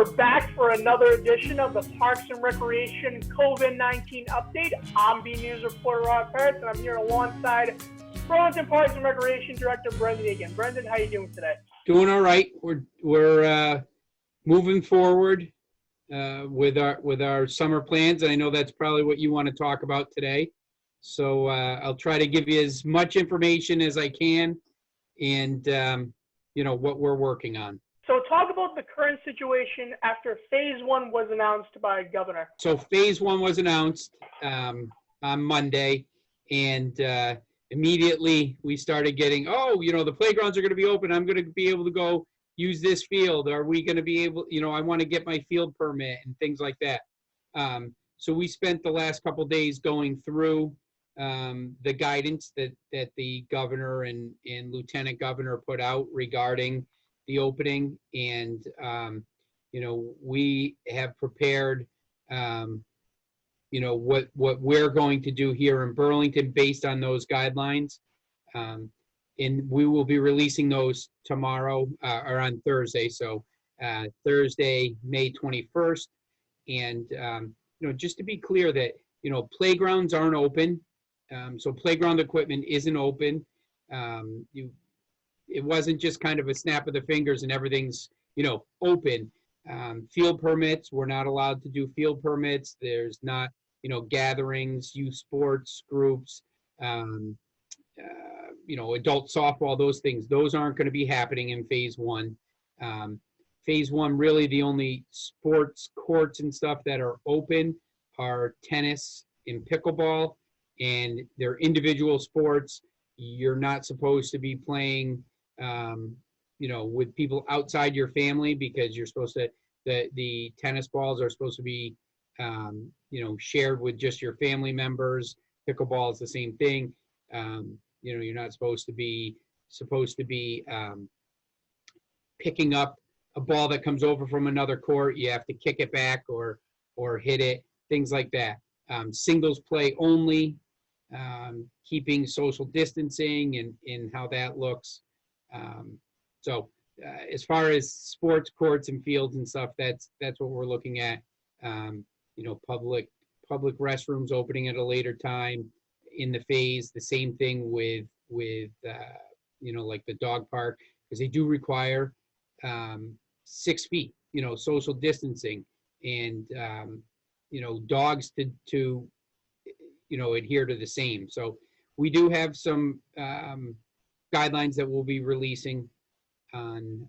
We're back for another edition of the Parks and Recreation COVID-19 update. I'm BNEWS Reporter Robert Parris, and I'm here alongside Burlington Parks and Recreation Director Brendan Egan. Brendan, how you doing today? Doing all right. We're moving forward with our summer plans, and I know that's probably what you want to talk about today. So I'll try to give you as much information as I can, and what we're working on. So talk about the current situation after Phase 1 was announced by Governor. So Phase 1 was announced on Monday, and immediately we started getting, the playgrounds are going to be open. I'm going to be able to go use this field. Are we going to be able, I want to get my field permit and things like that. So we spent the last couple of days going through the guidance that the governor and lieutenant governor put out regarding the opening, and we have prepared what we're going to do here in Burlington based on those guidelines, and we will be releasing those tomorrow or on Thursday. So Thursday, May 21st, and just to be clear that playgrounds aren't open, so playground equipment isn't open. It wasn't just kind of a snap of the fingers and everything's, open. Field permits, we're not allowed to do field permits. There's not, gatherings, youth sports groups, adult softball, those things. Those aren't going to be happening in Phase 1. Phase 1, really the only sports courts and stuff that are open are tennis and pickleball, and they're individual sports. You're not supposed to be playing with people outside your family, because you're supposed to, the tennis balls are supposed to be, shared with just your family members. Pickleball is the same thing. You're not supposed to be picking up a ball that comes over from another court. You have to kick it back or hit it, things like that. Singles play only, keeping social distancing and how that looks. So as far as sports courts and fields and stuff, that's what we're looking at. Public restrooms opening at a later time in the phase. The same thing with like the dog park, because they do require 6 feet, social distancing, and dogs to adhere to the same. So we do have some guidelines that we'll be releasing on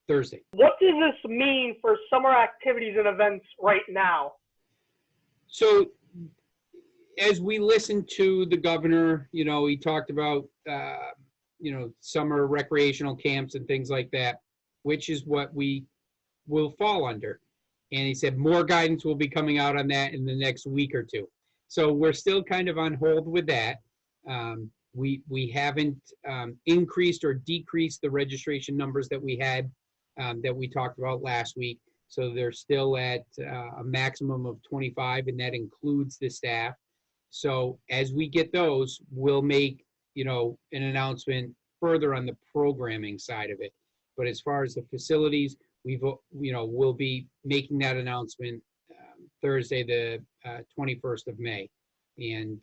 Thursday. What does this mean for summer activities and events right now? So as we listened to the governor, he talked about, summer recreational camps and things like that, which is what we will fall under. And he said more guidance will be coming out on that in the next week or two. So we're still kind of on hold with that. We haven't increased or decreased the registration numbers that we had, that we talked about last week. So they're still at a maximum of 25, and that includes the staff. So as we get those, we'll make, an announcement further on the programming side of it. But as far as the facilities, we'll be making that announcement Thursday, the 21st of May. And,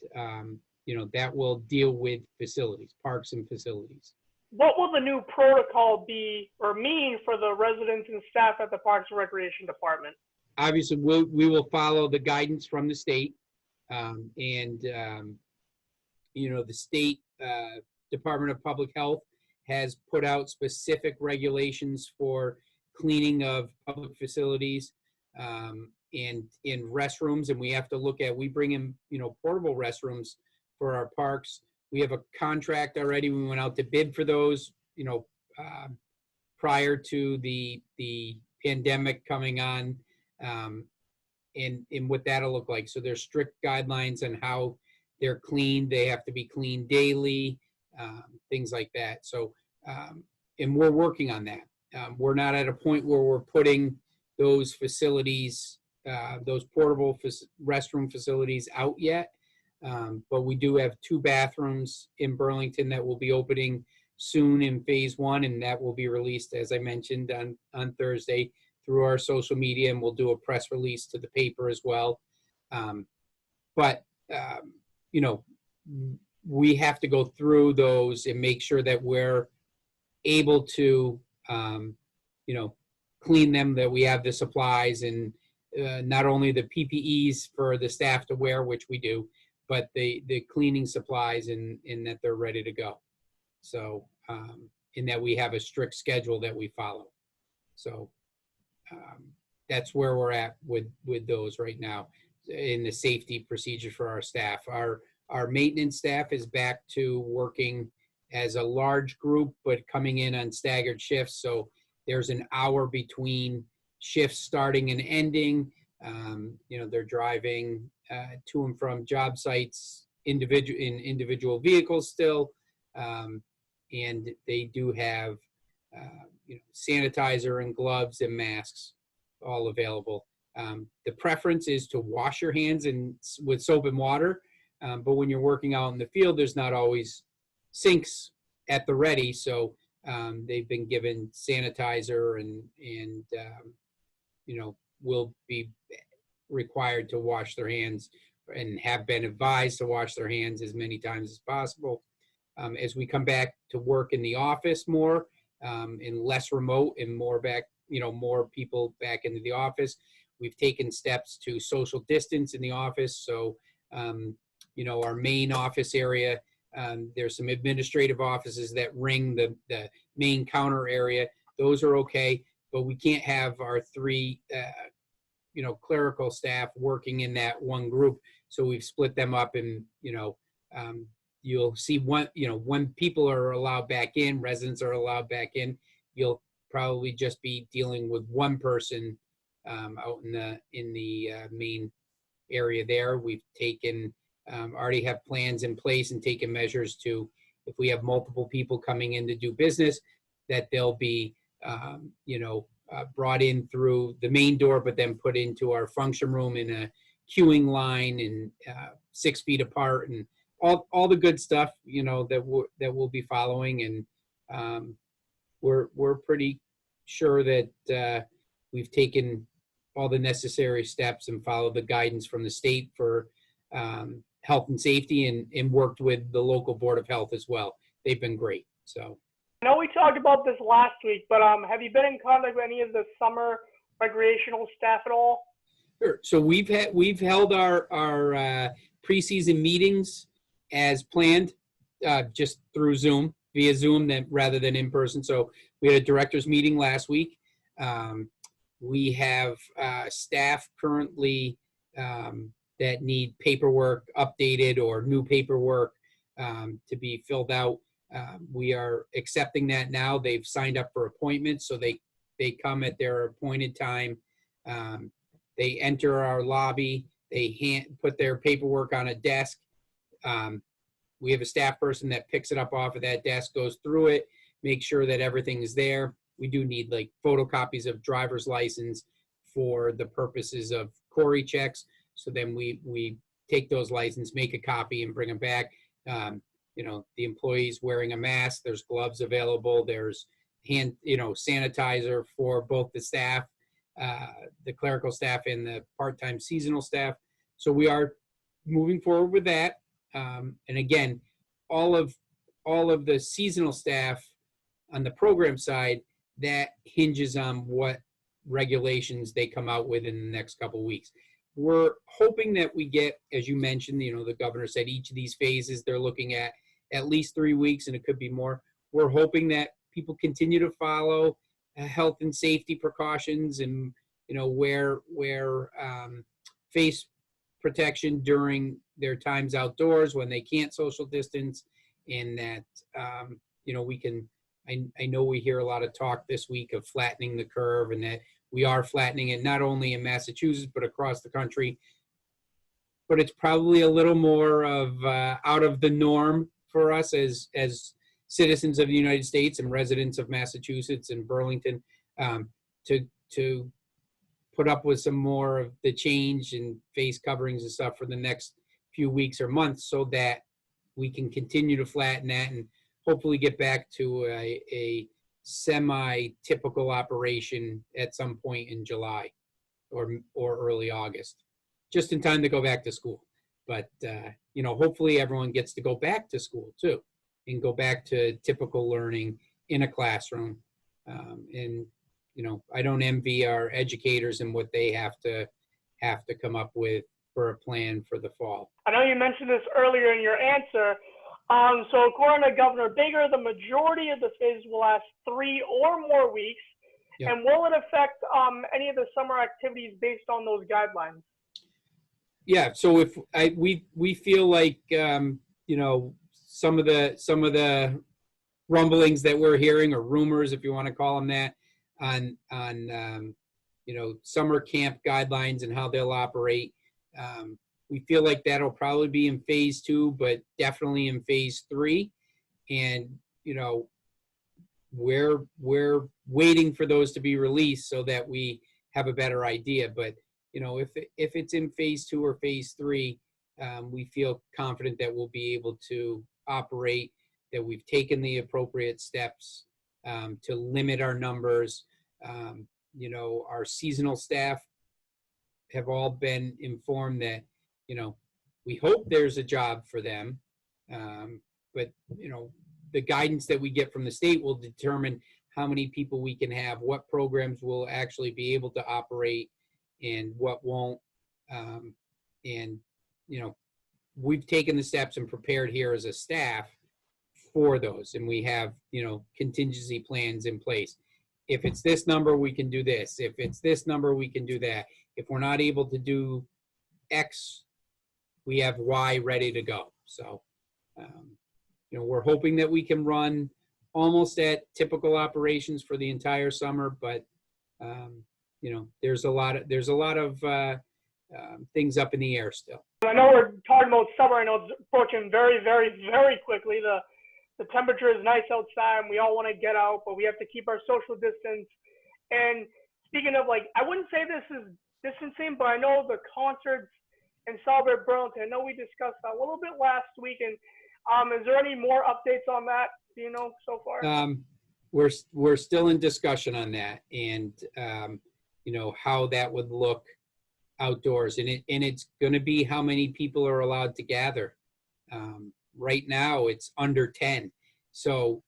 that will deal with facilities, parks and facilities. What will the new protocol be or mean for the residents and staff at the Parks and Recreation Department? Obviously, we will follow the guidance from the state, the state Department of Public Health has put out specific regulations for cleaning of public facilities and in restrooms, and we have to look at, we bring in, portable restrooms for our parks. We have a contract already. We went out to bid for those, prior to the pandemic coming on, and what that'll look like. So there's strict guidelines on how they're cleaned. They have to be cleaned daily, things like that. So, and we're working on that. We're not at a point where we're putting those facilities, those portable restroom facilities out yet. But we do have 2 bathrooms in Burlington that will be opening soon in phase 1, and that will be released, as I mentioned, on Thursday through our social media, and we'll do a press release to the paper as well. But you know, we have to go through those and make sure that we're able to, you know, clean them, that we have the supplies, and not only the PPEs for the staff to wear, which we do, but the cleaning supplies, and that they're ready to go. So, and that we have a strict schedule that we follow. So that's where we're at with those right now in the safety procedures for our staff. Our maintenance staff is back to working as a large group, but coming in on staggered shifts. So there's an hour between shifts starting and ending. You know, they're driving to and from job sites in individual vehicles still. And they do have you know, sanitizer and gloves and masks all available. The preference is to wash your hands with soap and water, but when you're working out in the field, there's not always sinks at the ready, so they've been given sanitizer, and you know, will be required to wash their hands, and have been advised to wash their hands as many times as possible. As we come back to work in the office more, and less remote, and more back, you know, more people back into the office, we've taken steps to social distance in the office. So, you know, our main office area, there's some administrative offices that ring the main counter area. Those are okay, but we can't have our 3, you know, clerical staff working in that one group. So we've split them up, and, you know, you'll see one, you know, when people are allowed back in, residents are allowed back in, you'll probably just be dealing with one person out in the main area there. We've taken, already have plans in place and taken measures to, if we have multiple people coming in to do business, that they'll be, you know, brought in through the main door, but then put into our function room in a queuing line, and 6 feet apart, and all the good stuff, you know, that we'll be following. And we're pretty sure that we've taken all the necessary steps and followed the guidance from the state for health and safety, and worked with the local Board of Health as well. They've been great. So I know we talked about this last week, but have you been in contact with any of the summer recreational staff at all? Sure. So we've held our preseason meetings as planned, just through Zoom, via Zoom, rather than in person. So we had a director's meeting last week. We have staff currently that need paperwork updated, or new paperwork to be filled out. We are accepting that now. They've signed up for appointments, so they come at their appointed time. They enter our lobby. They put their paperwork on a desk. We have a staff person that picks it up off of that desk, goes through it, make sure that everything is there. We do need like photocopies of driver's license for the purposes of query checks. So then we take those licenses, make a copy, and bring them back. You know, the employees wearing a mask, there's gloves available, there's hand, you know, sanitizer for both the staff, the clerical staff, and the part-time seasonal staff. So we are moving forward with that. And again, all of the seasonal staff on the program side, that hinges on what regulations they come out with in the next couple of weeks. We're hoping that we get, as you mentioned, you know, the governor said each of these phases they're looking at least 3 weeks, and it could be more. We're hoping that people continue to follow health and safety precautions, and, you know, wear face protection during their times outdoors when they can't social distance, and that, you know, we can, I know we hear a lot of talk this week of flattening the curve, and that we are flattening it not only in Massachusetts, but across the country. But it's probably a little more of out of the norm for us as citizens of the United States and residents of Massachusetts and Burlington, to put up with some more of the change in face coverings and stuff for the next few weeks or months, so that we can continue to flatten that, and hopefully get back to a semi-typical operation at some point in July or early August, just in time to go back to school. But, hopefully everyone gets to go back to school too and go back to typical learning in a classroom. I don't envy our educators and what they have to come up with for a plan for the fall. I know you mentioned this earlier in your answer. So according to Governor Baker, the majority of the phases will last 3 or more weeks. Yep. And will it affect any of the summer activities based on those guidelines? Yeah. So if we feel like some of the rumblings that we're hearing, or rumors, if you want to call them that, on summer camp guidelines and how they'll operate. We feel like that'll probably be in phase 2, but definitely in phase 3. And, we're waiting for those to be released so that we have a better idea. But, if it's in phase 2 or phase 3, we feel confident that we'll be able to operate, that we've taken the appropriate steps to limit our numbers. Our seasonal staff have all been informed that, we hope there's a job for them. But, the guidance that we get from the state will determine how many people we can have, what programs will actually be able to operate and what won't. We've taken the steps and prepared here as a staff for those. And we have, contingency plans in place. If it's this number, we can do this. If it's this number, we can do that. If we're not able to do X, we have Y ready to go. So, we're hoping that we can run almost at typical operations for the entire summer, but there's a lot of things up in the air still. I know we're talking about summer. I know it's approaching very, very, very quickly. The temperature is nice outside, and we all want to get out, but we have to keep our social distance. And speaking of, I wouldn't say this is distancing, but I know the concerts in Celebrate Burlington, I know we discussed that a little bit last week. And is there any more updates on that, so far? We're still in discussion on that, and how that would look outdoors, and it's going to be how many people are allowed to gather. Right now it's under 10. So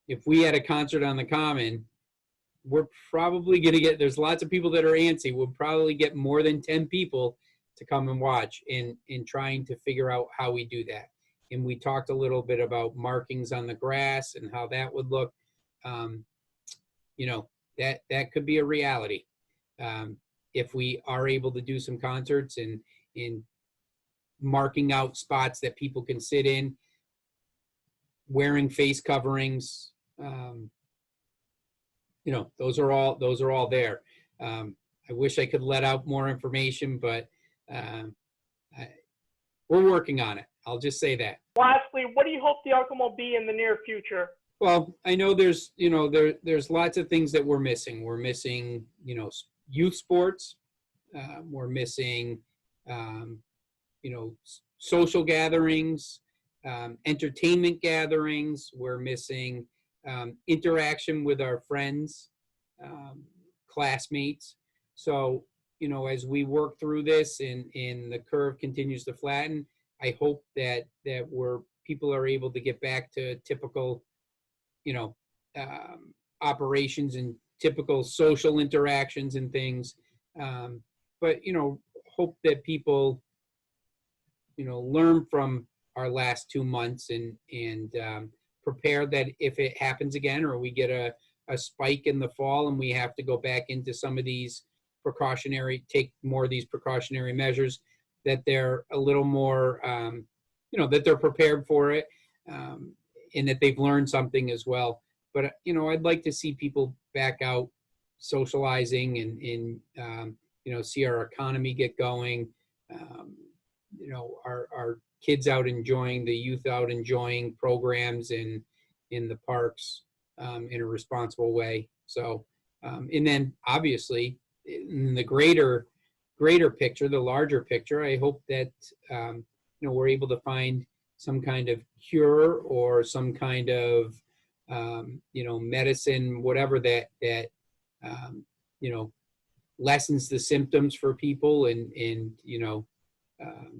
if we had a concert on the Common, we're probably going to get, there's lots of people that are antsy. We'll probably get more than 10 people to come and watch, in trying to figure out how we do that. And we talked a little bit about markings on the grass and how that would look. That could be a reality. If we are able to do some concerts and marking out spots that people can sit in, wearing face coverings, those are all there. I wish I could let out more information, but we're working on it. I'll just say that. Lastly, what do you hope the outcome will be in the near future? Well, I know there's lots of things that we're missing. We're missing, youth sports. We're missing, social gatherings, entertainment gatherings. We're missing interaction with our friends, classmates. So, as we work through this and the curve continues to flatten, I hope that people are able to get back to typical, operations and typical social interactions and things. But, hope that people, learn from our last 2 months and prepare that if it happens again, or we get a spike in the fall and we have to go back into some of these take more of these precautionary measures, that they're a little more, that they're prepared for it, and that they've learned something as well. But, I'd like to see people back out socializing and see our economy get going, our kids out enjoying, the youth out enjoying programs in the parks in a responsible way. So, and then obviously in the greater picture, the larger picture, I hope that, we're able to find some kind of cure or some kind of, medicine, whatever that lessens the symptoms for people, and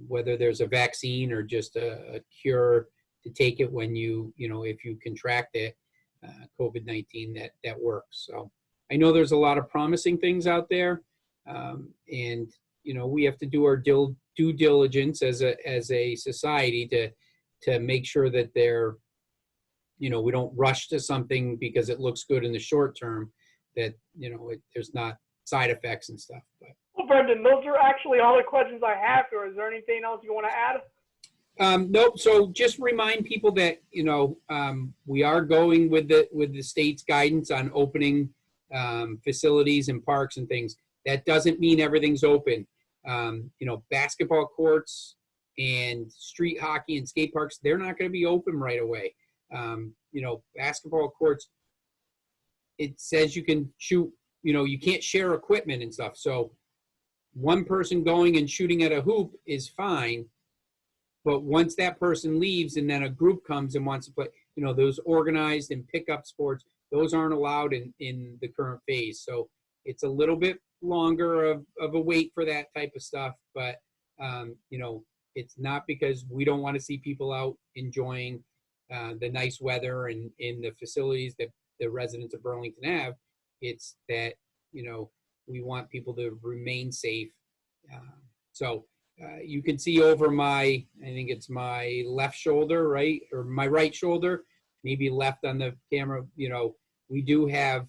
whether there's a vaccine or just a cure to take it when if you contract it, COVID-19, that works. So I know there's a lot of promising things out there, and we have to do our due diligence as a society to make sure that we don't rush to something because it looks good in the short term, that there's not side effects and stuff. But well, Brendan, those are actually all the questions I have here. Is there anything else you want to add? Nope. So just remind people that we are going with the state's guidance on opening facilities and parks and things. That doesn't mean everything's open. Basketball courts and street hockey and skate parks, they're not going to be open right away. Basketball courts, it says you can shoot, you can't share equipment and stuff. So one person going and shooting at a hoop is fine. But once that person leaves and then a group comes and wants to play, those organized and pickup sports, those aren't allowed in the current phase. So it's a little bit longer of a wait for that type of stuff. But, it's not because we don't want to see people out enjoying the nice weather and in the facilities that the residents of Burlington have. It's that, we want people to remain safe. You can see over I think it's my left shoulder, right? Or my right shoulder, maybe left on the camera. We do have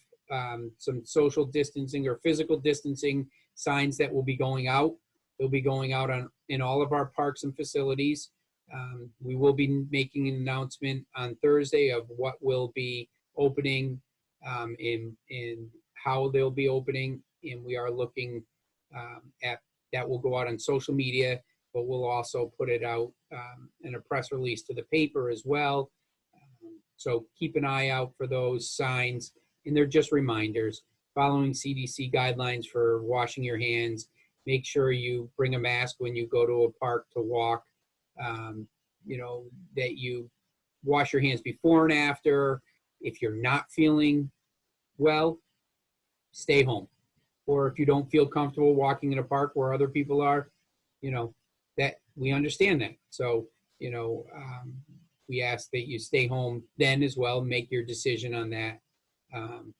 some social distancing or physical distancing signs that will be going out. They'll be going out in all of our parks and facilities. We will be making an announcement on Thursday of what will be opening and how they'll be opening. And we are looking at that will go out on social media, but we'll also put it out in a press release to the paper as well. So keep an eye out for those signs. And they're just reminders, following CDC guidelines for washing your hands. Make sure you bring a mask when you go to a park to walk. That you wash your hands before and after. If you're not feeling well, stay home. Or if you don't feel comfortable walking in a park where other people are, that we understand that. So, we ask that you stay home then as well, make your decision on that. And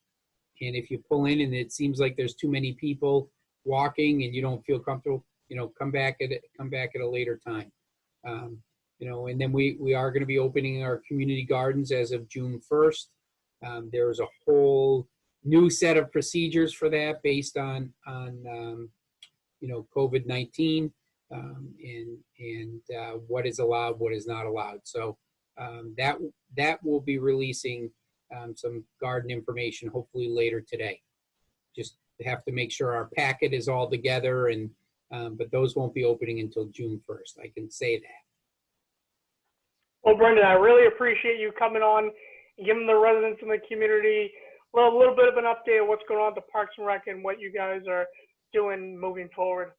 if you pull in and it seems like there's too many people walking and you don't feel comfortable, come back at a later time. And then we are going to be opening our community gardens as of June 1st. There's a whole new set of procedures for that based on COVID-19 and what is allowed, what is not allowed. So that will be releasing some garden information hopefully later today. Just have to make sure our packet is all together, and but those won't be opening until June 1st. I can say that. Well, Brendan, I really appreciate you coming on and giving the residents in the community a little bit of an update of what's going on at the Parks and Rec and what you guys are doing moving forward.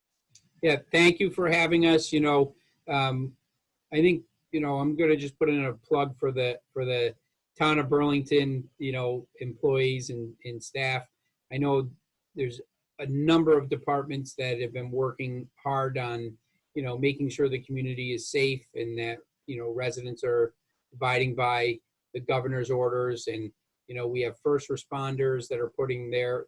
Yeah, thank you for having us. I think I'm going to just put in a plug for the town of Burlington, employees and staff. I know there's a number of departments that have been working hard on, making sure the community is safe and that, residents are abiding by the governor's orders. And, we have first responders that are putting their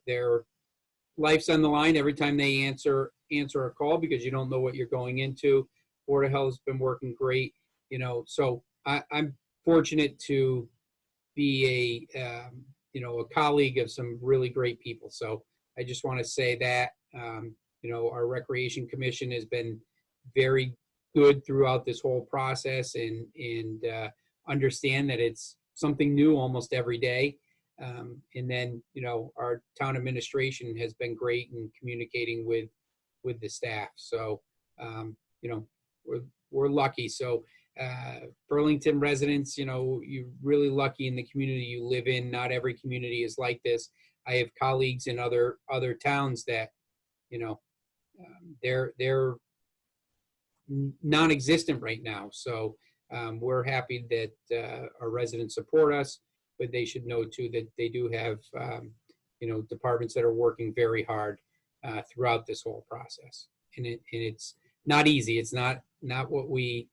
lives on the line every time they answer a call, because you don't know what you're going into. Board of Health has been working great, so I'm fortunate to be a colleague of some really great people. So I just want to say that, our Recreation Commission has been very good throughout this whole process and understand that it's something new almost every day. And then, our town administration has been great in communicating with the staff. So, we're lucky. So, Burlington residents, you're really lucky in the community you live in. Not every community is like this. I have colleagues in other towns that, they're non-existent right now. So we're happy that our residents support us, but they should know too that they do have, departments that are working very hard throughout this whole process. And it's not easy. It's not what we,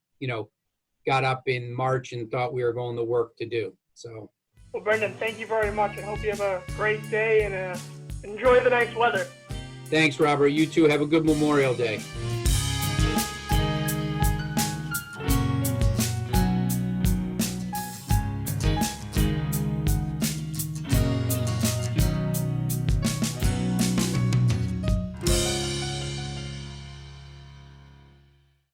got up in March and thought we were going to work to do. So. Well, Brendan, thank you very much. I hope you have a great day and enjoy the nice weather. Thanks, Robert. You too. Have a good Memorial Day.